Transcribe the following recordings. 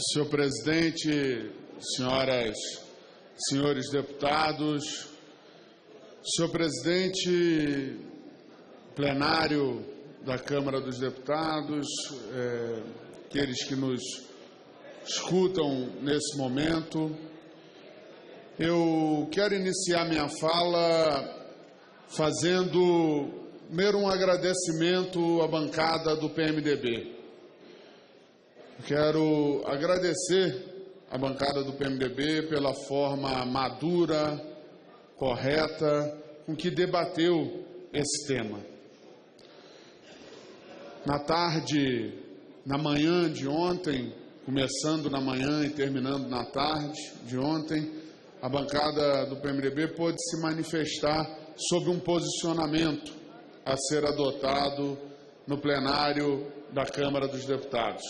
Senhor presidente, senhoras, senhores deputados, senhor presidente, plenário da Câmara dos Deputados, aqueles que nos escutam nesse momento, eu quero iniciar minha fala fazendo primeiro um agradecimento à bancada do PMDB. Quero agradecer à bancada do PMDB pela forma madura, correta, com que debateu esse tema. Na manhã de ontem, começando na manhã e terminando na tarde de ontem, a bancada do PMDB pôde se manifestar sobre um posicionamento a ser adotado no plenário da Câmara dos Deputados.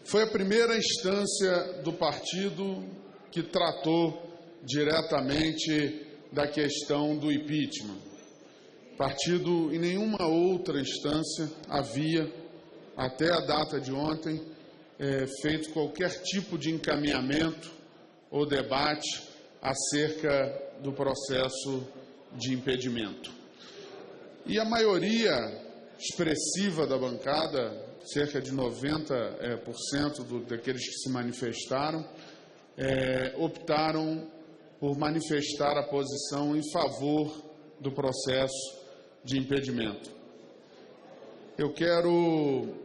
Foi a primeira instância do partido que tratou diretamente da questão do impeachment. O partido, em nenhuma outra instância, havia, até a data de ontem, feito qualquer tipo de encaminhamento ou debate acerca do processo de impedimento. E a maioria expressiva da bancada, cerca de 90% daqueles que se manifestaram, optaram por manifestar a posição em favor do processo de impedimento. Eu quero,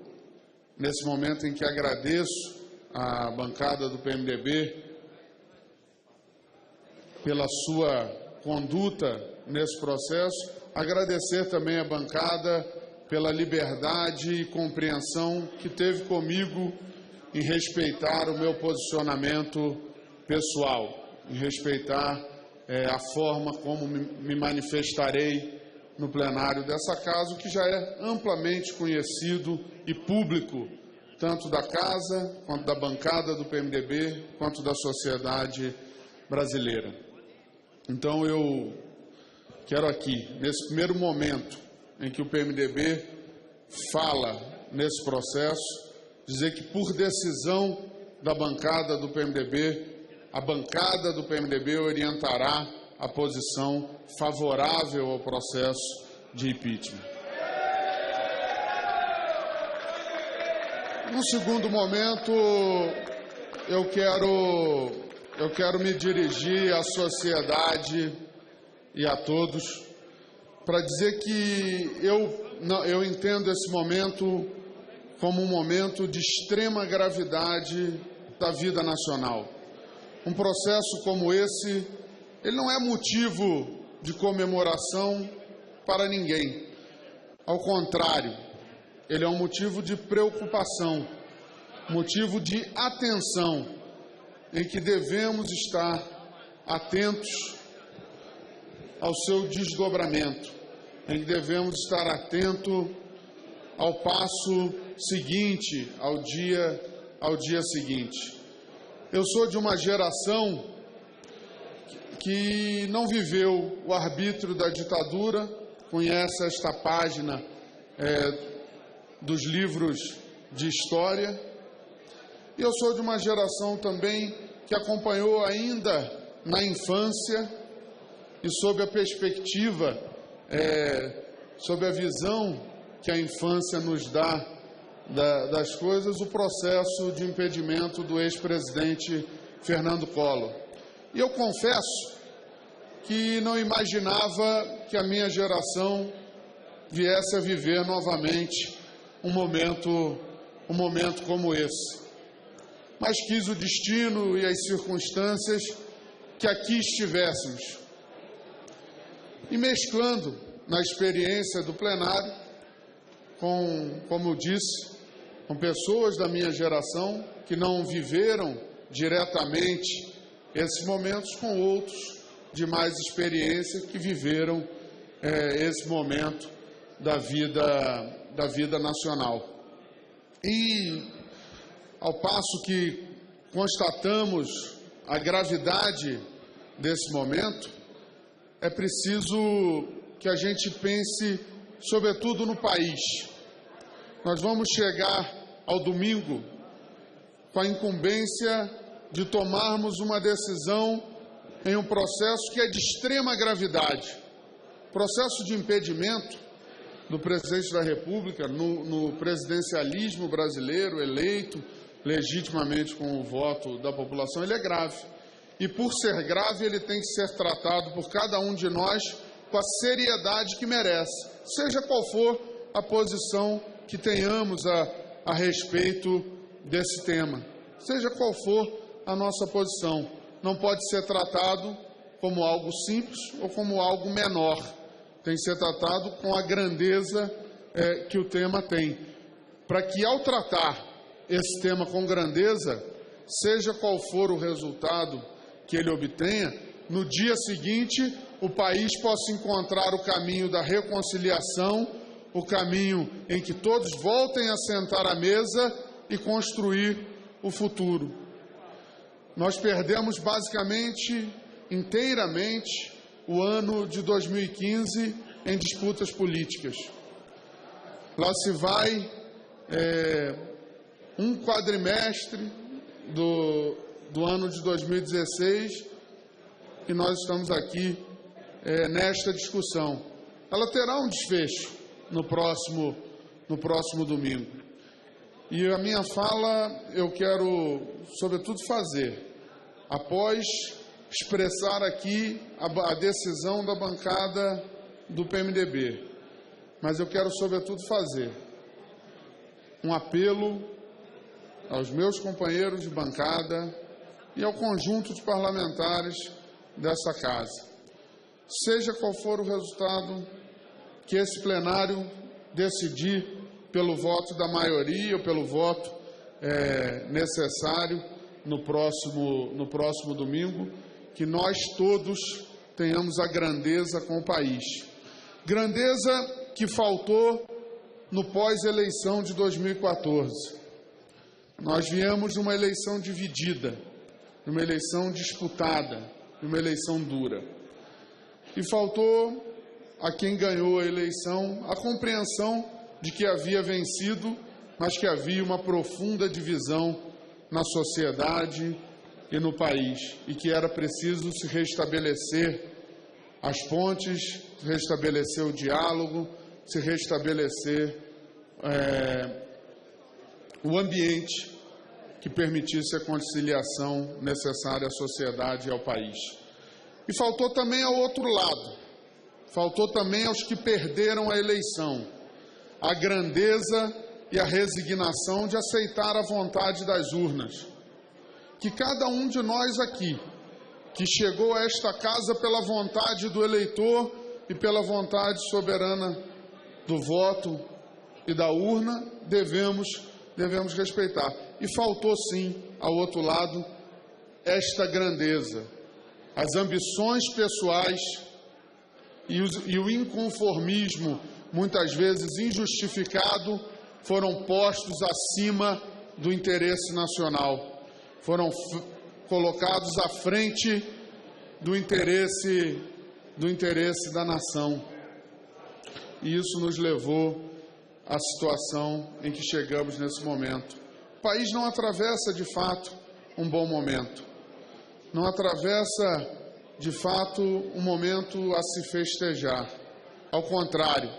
nesse momento em que agradeço à bancada do PMDB pela sua conduta nesse processo, agradecer também à bancada pela liberdade e compreensão que teve comigo em respeitar o meu posicionamento pessoal, em respeitar a forma como me manifestarei no plenário dessa casa, que já é amplamente conhecido e público, tanto da casa, quanto da bancada do PMDB, quanto da sociedade brasileira. Então, eu quero aqui, nesse primeiro momento em que o PMDB fala nesse processo, dizer que, por decisão da bancada do PMDB, a bancada do PMDB orientará a posição favorável ao processo de impeachment. No segundo momento, eu quero me dirigir à sociedade e a todos para dizer que eu entendo esse momento como um momento de extrema gravidade da vida nacional. Um processo como esse, ele não é motivo de comemoração para ninguém. Ao contrário, ele é um motivo de preocupação, motivo de atenção, em que devemos estar atentos ao seu desdobramento, em que devemos estar atentos ao passo seguinte, ao dia seguinte. Eu sou de uma geração que não viveu o arbítrio da ditadura, conhece esta página dos livros de história, e eu sou de uma geração também que acompanhou ainda na infância e sob a perspectiva, sob a visão que a infância nos dá das coisas, o processo de impedimento do ex-presidente Fernando Collor. E eu confesso que não imaginava que a minha geração viesse a viver novamente um momento como esse. Mas quis o destino e as circunstâncias que aqui estivéssemos. E mesclando na experiência do plenário, como eu disse, com pessoas da minha geração que não viveram diretamente esses momentos, com outros de mais experiência que viveram esse momento da vida nacional. E, ao passo que constatamos a gravidade desse momento, é preciso que a gente pense, sobretudo, no país. Nós vamos chegar ao domingo com a incumbência de tomarmos uma decisão em um processo que é de extrema gravidade. Processo de impedimento do presidente da República no presidencialismo brasileiro, eleito legitimamente com o voto da população, ele é grave. E por ser grave, ele tem que ser tratado por cada um de nós com a seriedade que merece, seja qual for a posição que tenhamos a respeito desse tema, seja qual for a nossa posição. Não pode ser tratado como algo simples ou como algo menor. Tem que ser tratado com a grandeza que o tema tem, para que, ao tratar esse tema com grandeza, seja qual for o resultado que ele obtenha, no dia seguinte o país possa encontrar o caminho da reconciliação, o caminho em que todos voltem a sentar à mesa e construir o futuro. Nós perdemos basicamente, inteiramente, o ano de 2015 em disputas políticas. Lá se vai um quadrimestre do ano de 2016 e nós estamos aqui nesta discussão. Ela terá um desfecho no próximo domingo. E a minha fala eu quero, sobretudo, fazer após expressar aqui a decisão da bancada do PMDB. Mas eu quero, sobretudo, fazer um apelo aos meus companheiros de bancada e ao conjunto de parlamentares dessa casa. Seja qual for o resultado que esse plenário decidir pelo voto da maioria ou pelo voto necessário no próximo domingo, que nós todos tenhamos a grandeza com o país. Grandeza que faltou no pós-eleição de 2014. Nós viemos de uma eleição dividida, de uma eleição disputada, de uma eleição dura. E faltou a quem ganhou a eleição a compreensão de que havia vencido, mas que havia uma profunda divisão na sociedade e no país, e que era preciso se restabelecer as pontes, se restabelecer o diálogo, se restabelecer o ambiente que permitisse a conciliação necessária à sociedade e ao país. E faltou também ao outro lado, faltou também aos que perderam a eleição, a grandeza e a resignação de aceitar a vontade das urnas. Que cada um de nós aqui, que chegou a esta casa pela vontade do eleitor e pela vontade soberana do voto e da urna, devemos respeitar. E faltou sim, ao outro lado, esta grandeza, as ambições pessoais e o inconformismo, muitas vezes injustificado, foram postos acima do interesse nacional, foram colocados à frente do interesse da nação. E isso nos levou à situação em que chegamos nesse momento. O país não atravessa, de fato, um bom momento. Não atravessa, de fato, um momento a se festejar. Ao contrário,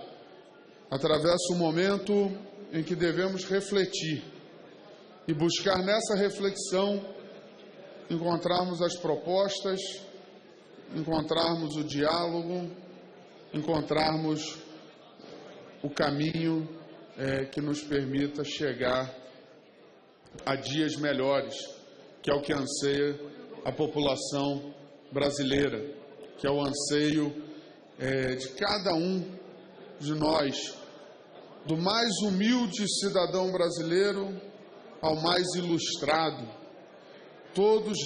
atravessa um momento em que devemos refletir e buscar nessa reflexão encontrarmos as propostas, encontrarmos o diálogo, encontrarmos o caminho que nos permita chegar a dias melhores, que é o que anseia a população brasileira, que é o anseio de cada um de nós, do mais humilde cidadão brasileiro ao mais ilustrado. Todos,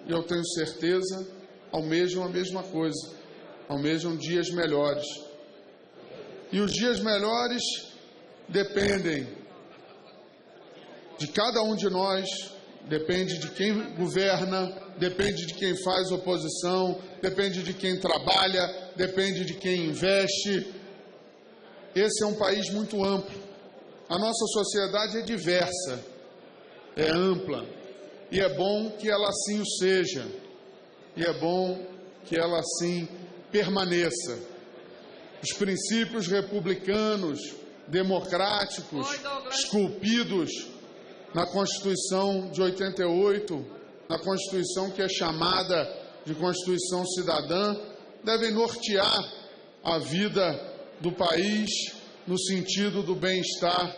eu tenho certeza, almejam a mesma coisa, almejam dias melhores. E os dias melhores dependem de cada um de nós, depende de quem governa, depende de quem faz oposição, depende de quem trabalha, depende de quem investe. Esse é um país muito amplo. A nossa sociedade é diversa, é ampla. e é bom que ela assim o seja, e é bom que ela assim permaneça. Os princípios republicanos, democráticos, esculpidos na Constituição de 88, na Constituição que é chamada de Constituição Cidadã, devem nortear a vida do país no sentido do bem-estar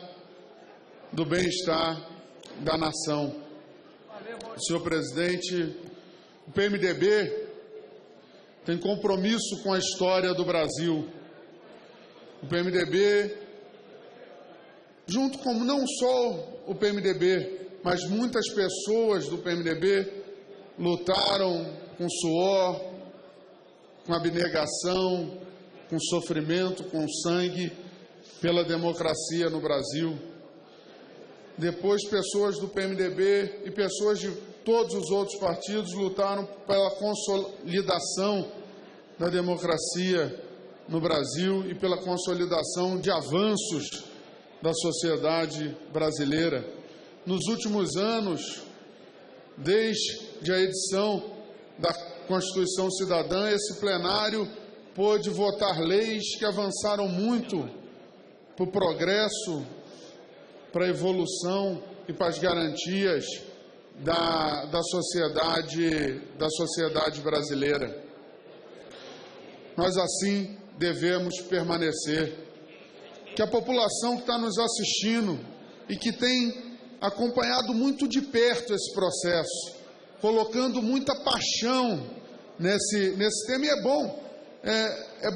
da nação. Senhor presidente, o PMDB tem compromisso com a história do Brasil. O PMDB, junto com não só o PMDB, mas muitas pessoas do PMDB lutaram com suor, com abnegação, com sofrimento, com sangue pela democracia no Brasil. Depois, pessoas do PMDB e pessoas de todos os outros partidos lutaram pela consolidação da democracia no Brasil e pela consolidação de avanços da sociedade brasileira. Nos últimos anos, desde a edição da Constituição Cidadã, esse plenário pôde votar leis que avançaram muito para o progresso, para a evolução e para as garantias da sociedade brasileira. Nós assim devemos permanecer. Que a população que está nos assistindo e que tem acompanhado muito de perto esse processo, colocando muita paixão nesse tema, e é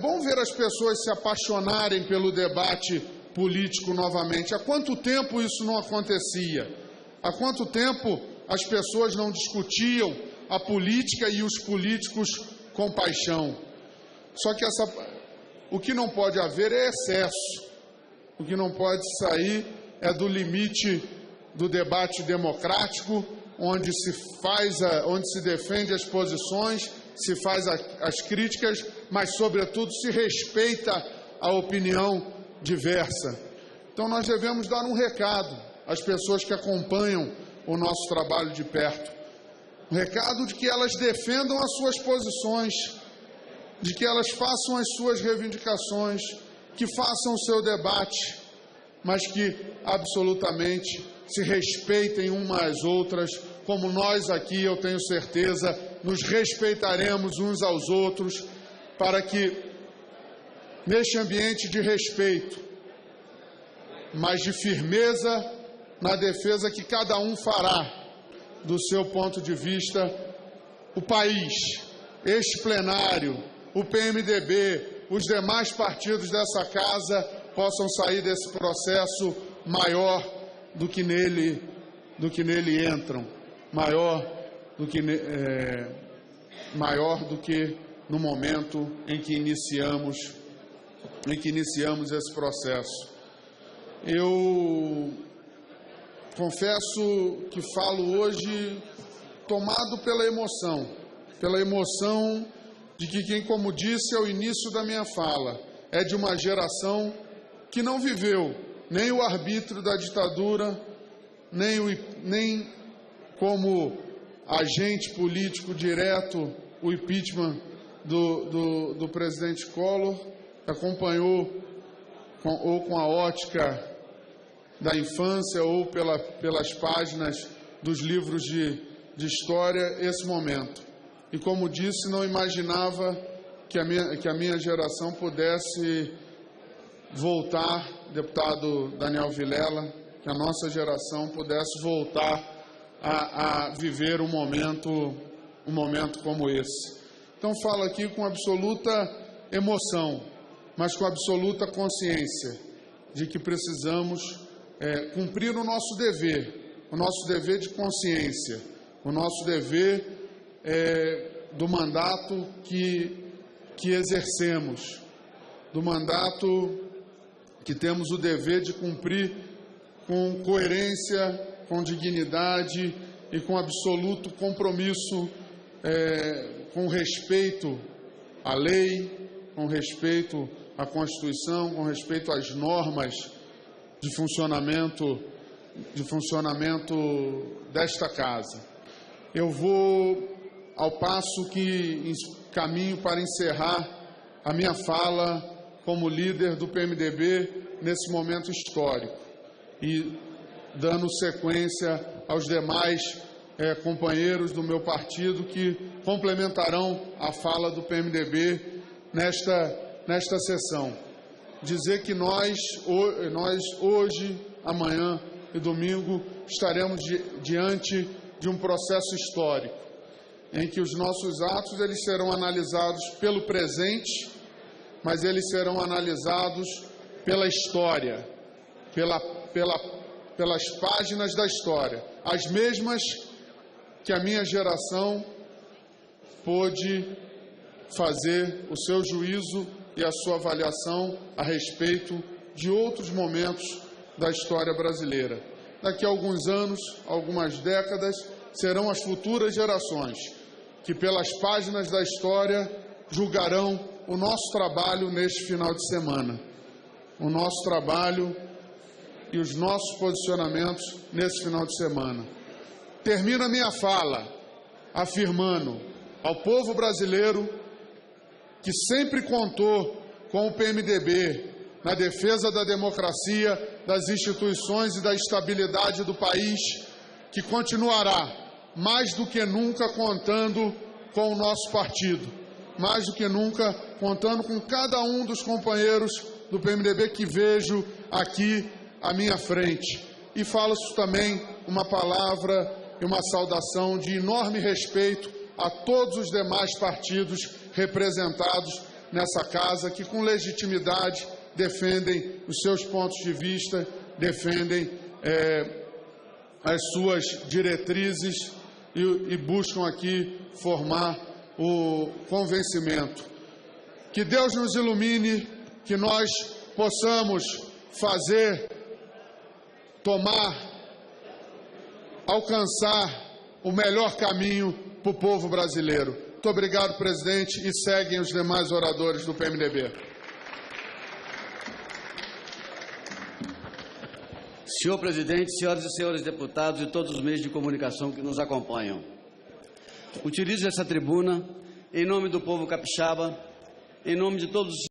bom ver as pessoas se apaixonarem pelo debate político novamente. Há quanto tempo isso não acontecia? Há quanto tempo as pessoas não discutiam a política e os políticos com paixão? Só que o que não pode haver é excesso. O que não pode sair é do limite do debate democrático, onde se defende as posições, se faz as críticas, mas, sobretudo, se respeita a opinião diversa. Então, nós devemos dar um recado às pessoas que acompanham o nosso trabalho de perto. Um recado de que elas defendam as suas posições, de que elas façam as suas reivindicações, que façam o seu debate, mas que absolutamente se respeitem umas às outras, como nós aqui, eu tenho certeza, nos respeitaremos uns aos outros, para que, neste ambiente de respeito, mas de firmeza na defesa que cada um fará do seu ponto de vista, o país, este plenário, o PMDB, os demais partidos dessa casa possam sair desse processo maior do que nele entram, maior do que no momento em que iniciamos esse processo. Eu confesso que falo hoje tomado pela emoção de que quem, como disse ao início da minha fala, é de uma geração que não viveu nem o arbítrio da ditadura, nem como agente político direto o impeachment do presidente Collor, acompanhou ou com a ótica da infância ou pelas páginas dos livros de história esse momento. E, como disse, não imaginava que a minha geração pudesse voltar, deputado Daniel Vilela, que a nossa geração pudesse voltar a viver um momento como esse. Então, falo aqui com absoluta emoção, mas com absoluta consciência de que precisamos cumprir o nosso dever de consciência, o nosso dever do mandato que exercemos, do mandato que temos o dever de cumprir com coerência, com dignidade e com absoluto compromisso, com respeito à lei, com respeito à Constituição, com respeito às normas de funcionamento desta casa. eu vou, ao passo que caminho para encerrar a minha fala como líder do PMDB nesse momento histórico e dando sequência aos demais companheiros do meu partido que complementarão a fala do PMDB nesta sessão. Dizer que nós hoje, amanhã e domingo estaremos diante de um processo histórico, em que os nossos atos eles serão analisados pelo presente, mas eles serão analisados pela história, pelas páginas da história, as mesmas que a minha geração pôde fazer o seu juízo e a sua avaliação a respeito de outros momentos da história brasileira. Daqui a alguns anos, algumas décadas, serão as futuras gerações que, pelas páginas da história, julgarão o nosso trabalho neste final de semana, o nosso trabalho e os nossos posicionamentos nesse final de semana. Termino a minha fala afirmando ao povo brasileiro que sempre contou com o PMDB na defesa da democracia, das instituições e da estabilidade do país, que continuará mais do que nunca contando com o nosso partido, mais do que nunca contando com cada um dos companheiros do PMDB que vejo aqui à minha frente. E falo também uma palavra e uma saudação de enorme respeito a todos os demais partidos representados nessa casa, que com legitimidade defendem os seus pontos de vista, defendem as suas diretrizes e buscam aqui formar o convencimento. Que Deus nos ilumine, que nós possamos alcançar o melhor caminho para o povo brasileiro. Muito obrigado, presidente, e seguem os demais oradores do PMDB. Senhor presidente, senhoras e senhores deputados e todos os meios de comunicação que nos acompanham, utilizo essa tribuna em nome do povo capixaba, em nome de todos os